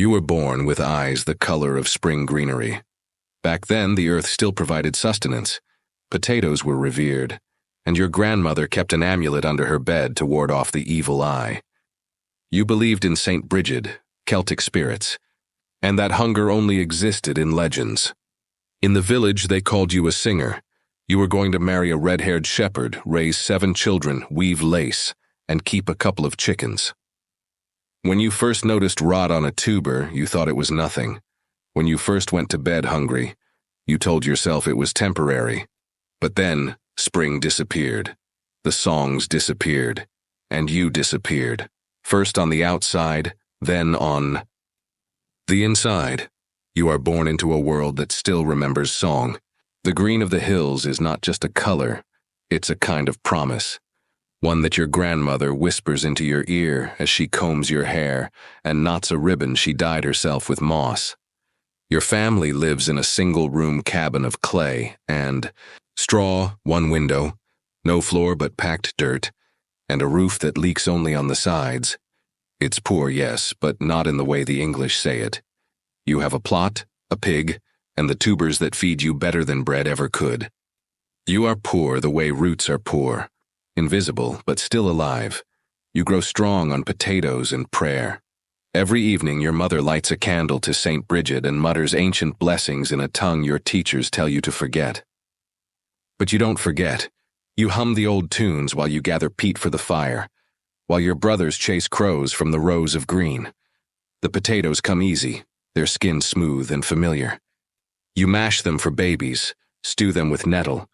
You were born with eyes the color of spring greenery. Back then, the earth still provided sustenance. Potatoes were revered, and your grandmother kept an amulet under her bed to ward off the evil eye. You believed in Saint Brigid, Celtic spirits, and that hunger only existed in legends. In the village, they called you a singer. You were going to marry a red-haired shepherd, raise 7 children, weave lace, and keep a couple of chickens. When you first noticed rot on a tuber, you thought it was nothing. When you first went to bed hungry, you told yourself it was temporary. But then, spring disappeared. The songs disappeared. And you disappeared. First on the outside, then on the inside. You are born into a world that still remembers song. The green of the hills is not just a color, it's a kind of promise. One that your grandmother whispers into your ear as she combs your hair and knots a ribbon she dyed herself with moss. Your family lives in a single-room cabin of clay and straw, 1 window, no floor but packed dirt, and a roof that leaks only on the sides. It's poor, yes, but not in the way the English say it. You have a plot, a pig, and the tubers that feed you better than bread ever could. You are poor the way roots are poor. Invisible, but still alive. You grow strong on potatoes and prayer. Every evening your mother lights a candle to Saint Brigid and mutters ancient blessings in a tongue your teachers tell you to forget. But you don't forget. You hum the old tunes while you gather peat for the fire, while your brothers chase crows from the rows of green. The potatoes come easy, their skin smooth and familiar. You mash them for babies, stew them with nettle.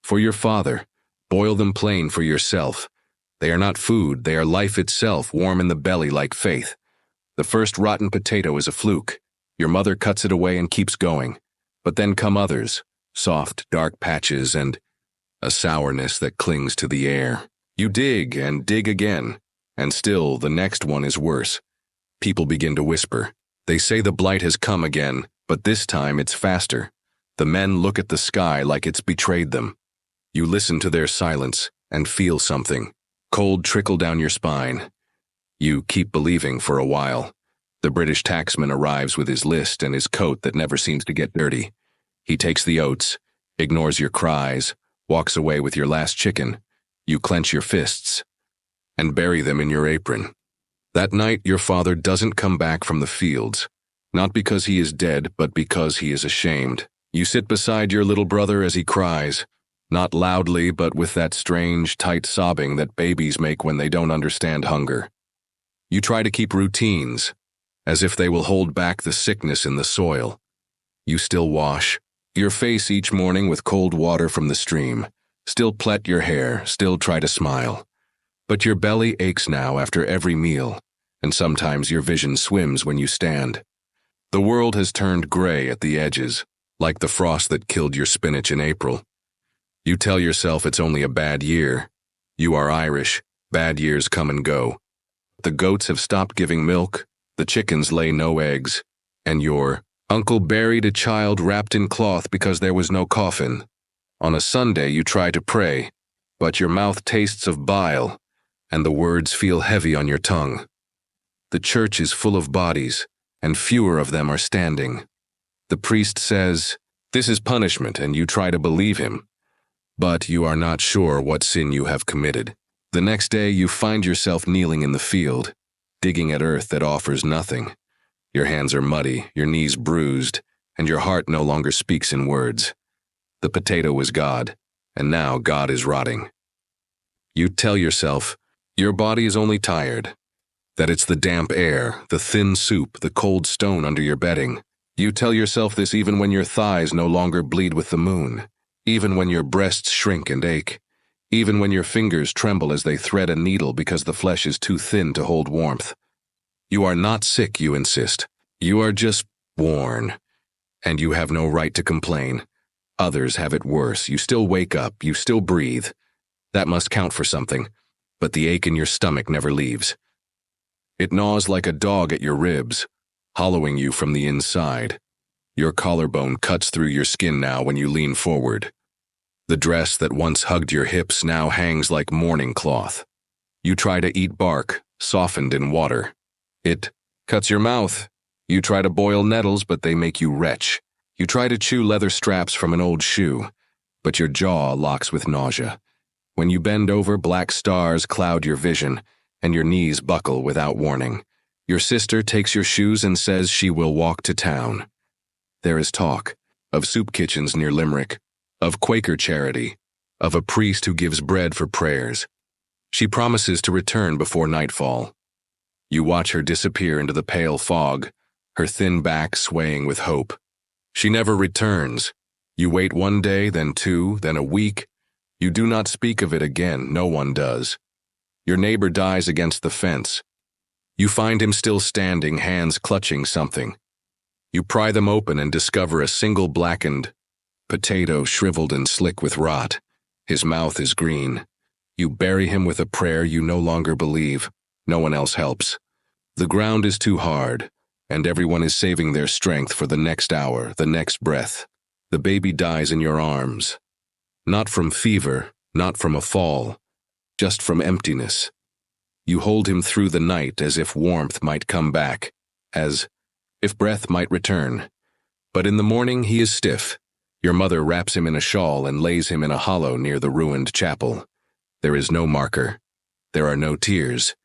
For your father, boil them plain for yourself. They are not food, they are life itself, warm in the belly like faith. The first rotten potato is a fluke. Your mother cuts it away and keeps going. But then come others, soft, dark patches and a sourness that clings to the air. You dig and dig again, and still the next one is worse. People begin to whisper. They say the blight has come again, but this time it's faster. The men look at the sky like it's betrayed them. You listen to their silence and feel something. Cold trickle down your spine. You keep believing for a while. The British tacksman arrives with his list and his coat that never seems to get dirty. He takes the oats, ignores your cries, walks away with your last chicken. You clench your fists and bury them in your apron. That night, your father doesn't come back from the fields, not because he is dead, but because he is ashamed. You sit beside your little brother as he cries, not loudly, but with that strange, tight sobbing that babies make when they don't understand hunger. You try to keep routines, as if they will hold back the sickness in the soil. You still wash your face each morning with cold water from the stream, still plait your hair, still try to smile. But your belly aches now after every meal, and sometimes your vision swims when you stand. The world has turned gray at the edges, like the frost that killed your spinach in April. You tell yourself it's only a bad year. You are Irish, bad years come and go. The goats have stopped giving milk, the chickens lay no eggs, and your uncle buried a child wrapped in cloth because there was no coffin. On a Sunday you try to pray, but your mouth tastes of bile, and the words feel heavy on your tongue. The church is full of bodies, and fewer of them are standing. The priest says, "This is punishment," and you try to believe him. But you are not sure what sin you have committed. The next day you find yourself kneeling in the field, digging at earth that offers nothing. Your hands are muddy, your knees bruised, and your heart no longer speaks in words. The potato was God, and now God is rotting. You tell yourself, your body is only tired, that it's the damp air, the thin soup, the cold stone under your bedding. You tell yourself this even when your thighs no longer bleed with the moon, even when your breasts shrink and ache, even when your fingers tremble as they thread a needle because the flesh is too thin to hold warmth. You are not sick, you insist. You are just worn, and you have no right to complain. Others have it worse. You still wake up, you still breathe. That must count for something, but the ache in your stomach never leaves. It gnaws like a dog at your ribs, hollowing you from the inside. Your collarbone cuts through your skin now when you lean forward. The dress that once hugged your hips now hangs like mourning cloth. You try to eat bark, softened in water. It cuts your mouth. You try to boil nettles, but they make you retch. You try to chew leather straps from an old shoe, but your jaw locks with nausea. When you bend over, black stars cloud your vision, and your knees buckle without warning. Your sister takes your shoes and says she will walk to town. There is talk of soup kitchens near Limerick, of Quaker charity, of a priest who gives bread for prayers. She promises to return before nightfall. You watch her disappear into the pale fog, her thin back swaying with hope. She never returns. You wait one day, then two, then a week. You do not speak of it again, no one does. Your neighbor dies against the fence. You find him still standing, hands clutching something. You pry them open and discover a single blackened potato shriveled and slick with rot. His mouth is green. You bury him with a prayer you no longer believe. No one else helps. The ground is too hard, and everyone is saving their strength for the next hour, the next breath. The baby dies in your arms. Not from fever, not from a fall, just from emptiness. You hold him through the night as if warmth might come back, as if breath might return. But in the morning he is stiff. Your mother wraps him in a shawl and lays him in a hollow near the ruined chapel. There is no marker. There are no tears.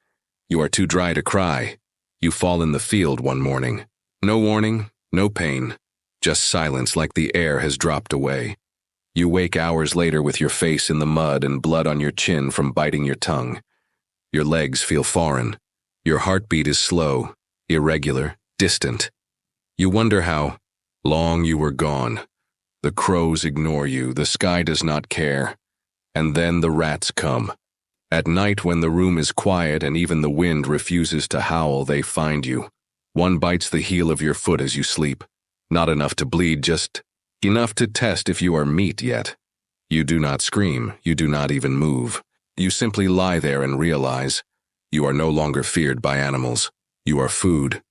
You are too dry to cry. You fall in the field one morning. No warning, no pain, just silence like the air has dropped away. You wake hours later with your face in the mud and blood on your chin from biting your tongue. Your legs feel foreign. Your heartbeat is slow, irregular, distant. You wonder how long you were gone. The crows ignore you, the sky does not care. And then the rats come. At night when the room is quiet and even the wind refuses to howl, they find you. One bites the heel of your foot as you sleep. Not enough to bleed, just enough to test if you are meat yet. You do not scream, you do not even move. You simply lie there and realize you are no longer feared by animals. You are food.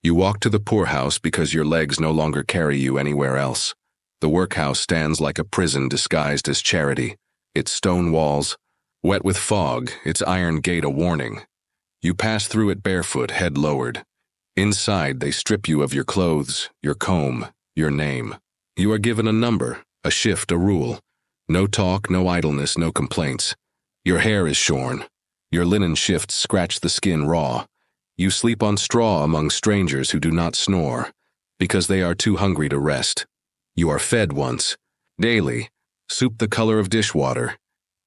You walk to the poorhouse because your legs no longer carry you anywhere else. The workhouse stands like a prison disguised as charity. Its stone walls, wet with fog, its iron gate a warning. You pass through it barefoot, head lowered. Inside, they strip you of your clothes, your comb, your name. You are given a number, a shift, a rule. No talk, no idleness, no complaints. Your hair is shorn. Your linen shifts scratch the skin raw. You sleep on straw among strangers who do not snore, because they are too hungry to rest. You are fed once, daily, soup the color of dishwater,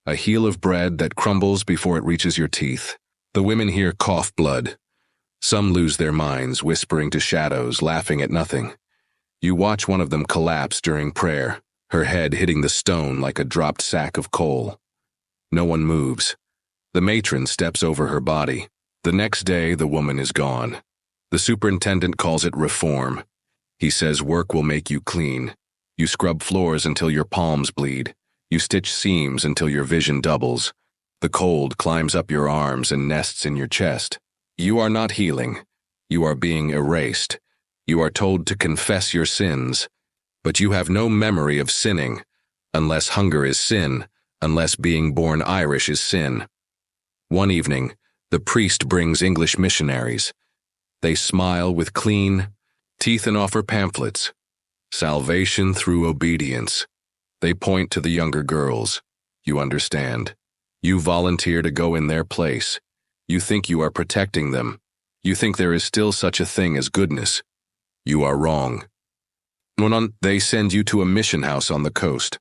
a heel of bread that crumbles before it reaches your teeth. The women here cough blood. Some lose their minds, whispering to shadows, laughing at nothing. You watch one of them collapse during prayer, her head hitting the stone like a dropped sack of coal. No one moves. The matron steps over her body. The next day, the woman is gone. The superintendent calls it reform. He says work will make you clean. You scrub floors until your palms bleed. You stitch seams until your vision doubles. The cold climbs up your arms and nests in your chest. You are not healing. You are being erased. You are told to confess your sins. But you have no memory of sinning, unless hunger is sin, unless being born Irish is sin. One evening, the priest brings English missionaries. They smile with clean teeth and offer pamphlets. Salvation through obedience. They point to the younger girls. You understand. You volunteer to go in their place. You think you are protecting them. You think there is still such a thing as goodness. You are wrong. They send you to a mission house on the coast,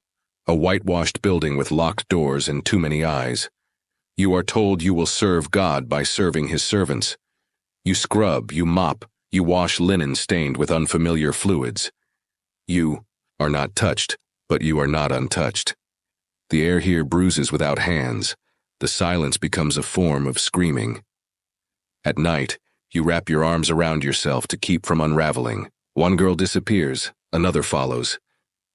a whitewashed building with locked doors and too many eyes. You are told you will serve God by serving his servants. You scrub, you mop, you wash linen stained with unfamiliar fluids. You are not touched, but you are not untouched. The air here bruises without hands. The silence becomes a form of screaming. At night, you wrap your arms around yourself to keep from unraveling. One girl disappears, another follows.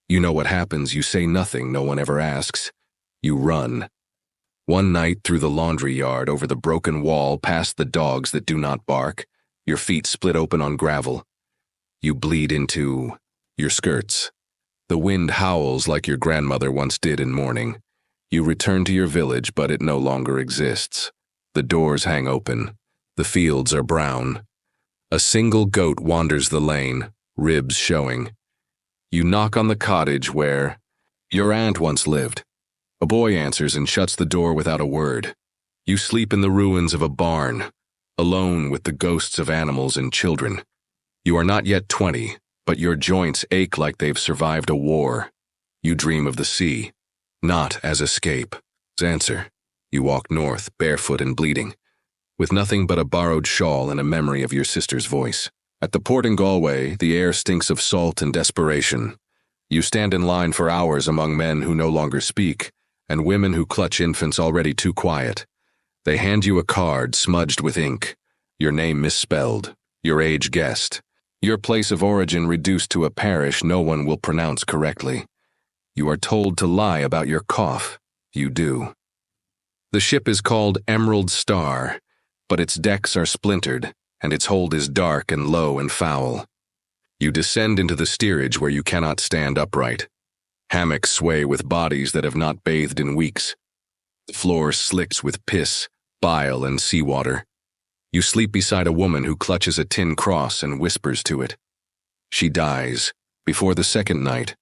You know what happens, you say nothing, no one ever asks. You run. One night through the laundry yard, over the broken wall, past the dogs that do not bark, your feet split open on gravel. You bleed into your skirts. The wind howls like your grandmother once did in mourning. You return to your village, but it no longer exists. The doors hang open. The fields are brown. A single goat wanders the lane, ribs showing. You knock on the cottage where your aunt once lived. A boy answers and shuts the door without a word. You sleep in the ruins of a barn, alone with the ghosts of animals and children. You are not yet 20, but your joints ache like they've survived a war. You dream of the sea, not as escape. Answer. You walk north, barefoot and bleeding, with nothing but a borrowed shawl and a memory of your sister's voice. At the port in Galway, the air stinks of salt and desperation. You stand in line for hours among men who no longer speak, and women who clutch infants already too quiet. They hand you a card smudged with ink, your name misspelled, your age guessed, your place of origin reduced to a parish no one will pronounce correctly. You are told to lie about your cough. You do. The ship is called Emerald Star, but its decks are splintered, and its hold is dark and low and foul. You descend into the steerage where you cannot stand upright. Hammocks sway with bodies that have not bathed in weeks. The floor slicks with piss, bile, and seawater. You sleep beside a woman who clutches a tin cross and whispers to it. She dies. Before the second night,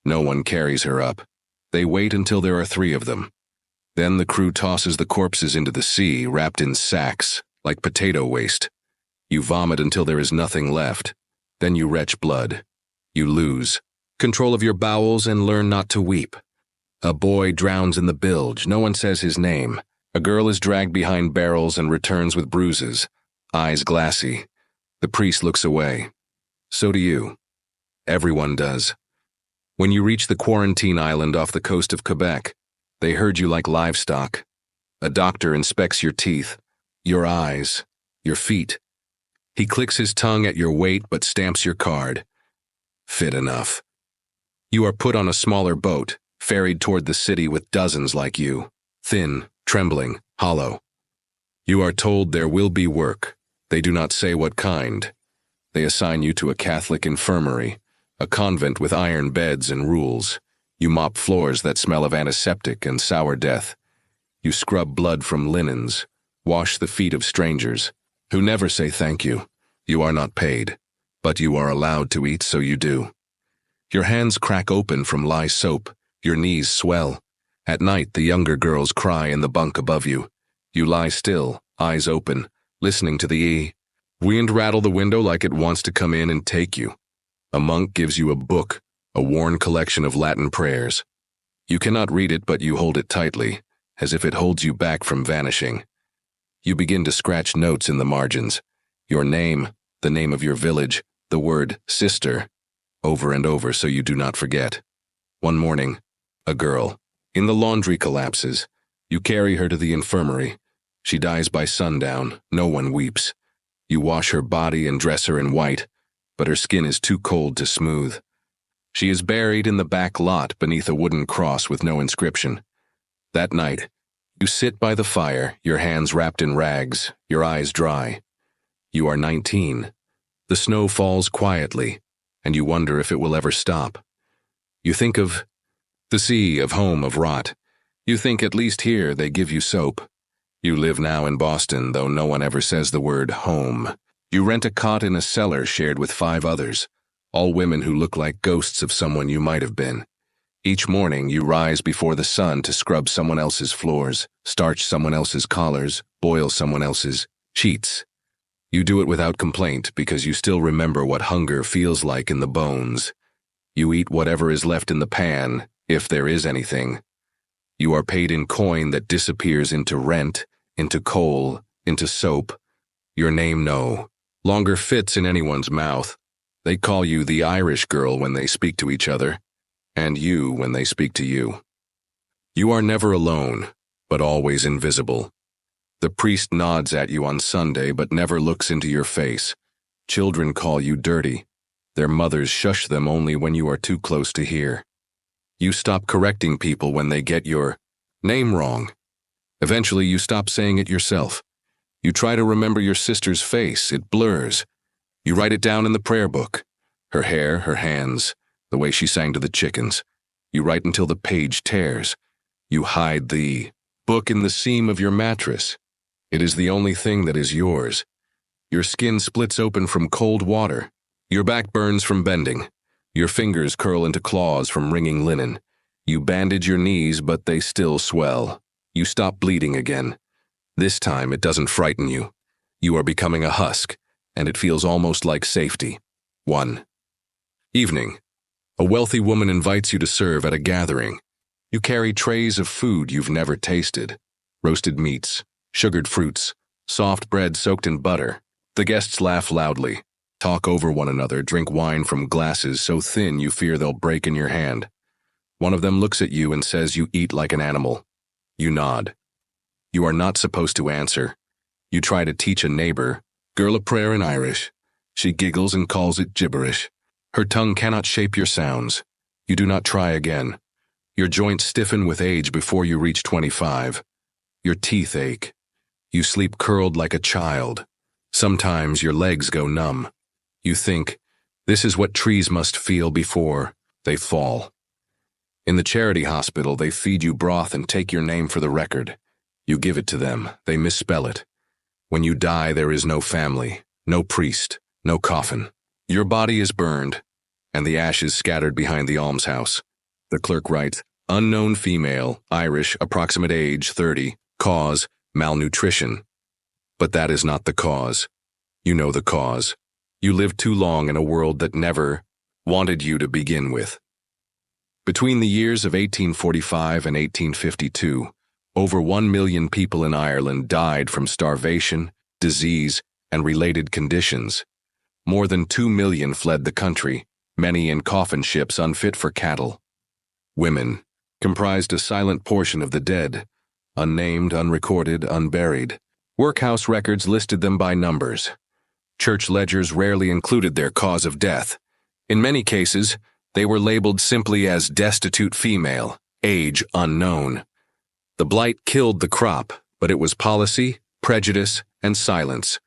no one carries her up. They wait until there are 3 of them. Then the crew tosses the corpses into the sea, wrapped in sacks, like potato waste. You vomit until there is nothing left. Then you retch blood. You lose control of your bowels and learn not to weep. A boy drowns in the bilge. No one says his name. A girl is dragged behind barrels and returns with bruises, eyes glassy. The priest looks away. So do you. Everyone does. When you reach the quarantine island off the coast of Quebec, they herd you like livestock. A doctor inspects your teeth, your eyes, your feet. He clicks his tongue at your weight but stamps your card. Fit enough. You are put on a smaller boat, ferried toward the city with dozens like you, thin, trembling, hollow. You are told there will be work. They do not say what kind. They assign you to a Catholic infirmary, a convent with iron beds and rules. You mop floors that smell of antiseptic and sour death. You scrub blood from linens, wash the feet of strangers, who never say thank you. You are not paid, but you are allowed to eat, so you do. Your hands crack open from lye soap, your knees swell. At night, the younger girls cry in the bunk above you. You lie still, eyes open, listening to the wind rattle the window like it wants to come in and take you. A monk gives you a book, a worn collection of Latin prayers. You cannot read it, but you hold it tightly, as if it holds you back from vanishing. You begin to scratch notes in the margins. Your name, the name of your village, the word sister, over and over so you do not forget. One morning, a girl, in the laundry collapses. You carry her to the infirmary. She dies by sundown. No one weeps. You wash her body and dress her in white, but her skin is too cold to smooth. She is buried in the back lot beneath a wooden cross with no inscription. That night, you sit by the fire, your hands wrapped in rags, your eyes dry. You are 19. The snow falls quietly, and you wonder if it will ever stop. You think of the sea, of home, of rot. You think at least here they give you soap. You live now in Boston, though no one ever says the word home. You rent a cot in a cellar shared with 5 others, all women who look like ghosts of someone you might have been. Each morning you rise before the sun to scrub someone else's floors, starch someone else's collars, boil someone else's cheats. You do it without complaint because you still remember what hunger feels like in the bones. You eat whatever is left in the pan, if there is anything. You are paid in coin that disappears into rent, into coal, into soap. Your name no longer fits in anyone's mouth. They call you the Irish girl when they speak to each other, and you when they speak to you. You are never alone, but always invisible. The priest nods at you on Sunday but never looks into your face. Children call you dirty. Their mothers shush them only when you are too close to hear. You stop correcting people when they get your name wrong. Eventually you stop saying it yourself. You try to remember your sister's face. It blurs. You write it down in the prayer book. Her hair, her hands, the way she sang to the chickens. You write until the page tears. You hide the book in the seam of your mattress. It is the only thing that is yours. Your skin splits open from cold water. Your back burns from bending. Your fingers curl into claws from wringing linen. You bandage your knees, but they still swell. You stop bleeding again. This time, it doesn't frighten you. You are becoming a husk, and it feels almost like safety. 1. Evening. A wealthy woman invites you to serve at a gathering. You carry trays of food you've never tasted. Roasted meats, sugared fruits, soft bread soaked in butter. The guests laugh loudly, talk over one another, drink wine from glasses so thin you fear they'll break in your hand. One of them looks at you and says you eat like an animal. You nod. You are not supposed to answer. You try to teach a neighbor, "Girl a prayer" in Irish. She giggles and calls it gibberish. Her tongue cannot shape your sounds. You do not try again. Your joints stiffen with age before you reach 25. Your teeth ache. You sleep curled like a child. Sometimes your legs go numb. You think, this is what trees must feel before they fall. In the charity hospital, they feed you broth and take your name for the record. You give it to them. They misspell it. When you die, there is no family, no priest, no coffin. Your body is burned, and the ashes scattered behind the almshouse. The clerk writes, unknown female, Irish, approximate age 30, cause, malnutrition. But that is not the cause. You know the cause. You lived too long in a world that never wanted you to begin with. Between the years of 1845 and 1852, over 1 million people in Ireland died from starvation, disease, and related conditions. More than 2 million fled the country, many in coffin ships unfit for cattle. Women comprised a silent portion of the dead, unnamed, unrecorded, unburied. Workhouse records listed them by numbers. Church ledgers rarely included their cause of death. In many cases, they were labeled simply as destitute female, age unknown. The blight killed the crop, but it was policy, prejudice, and silence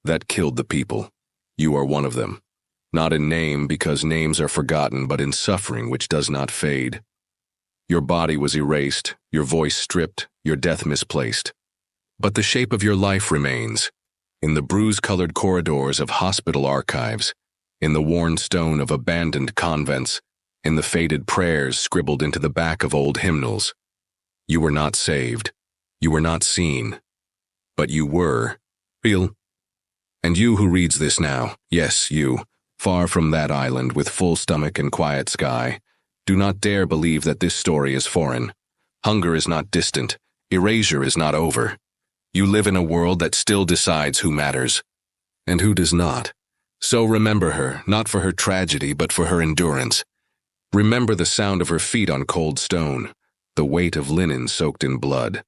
that killed the people. You are one of them. Not in name, because names are forgotten, but in suffering which does not fade. Your body was erased, your voice stripped, your death misplaced. But the shape of your life remains, in the bruise-colored corridors of hospital archives, in the worn stone of abandoned convents, in the faded prayers scribbled into the back of old hymnals. You were not saved. You were not seen. But you were real. And you who reads this now, yes, you, far from that island with full stomach and quiet sky, do not dare believe that this story is foreign. Hunger is not distant. Erasure is not over. You live in a world that still decides who matters and who does not. So remember her, not for her tragedy, but for her endurance. Remember the sound of her feet on cold stone, the weight of linen soaked in blood,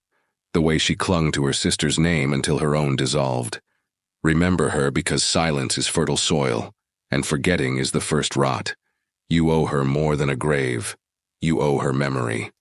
the way she clung to her sister's name until her own dissolved. Remember her because silence is fertile soil, and forgetting is the first rot. You owe her more than a grave. You owe her memory.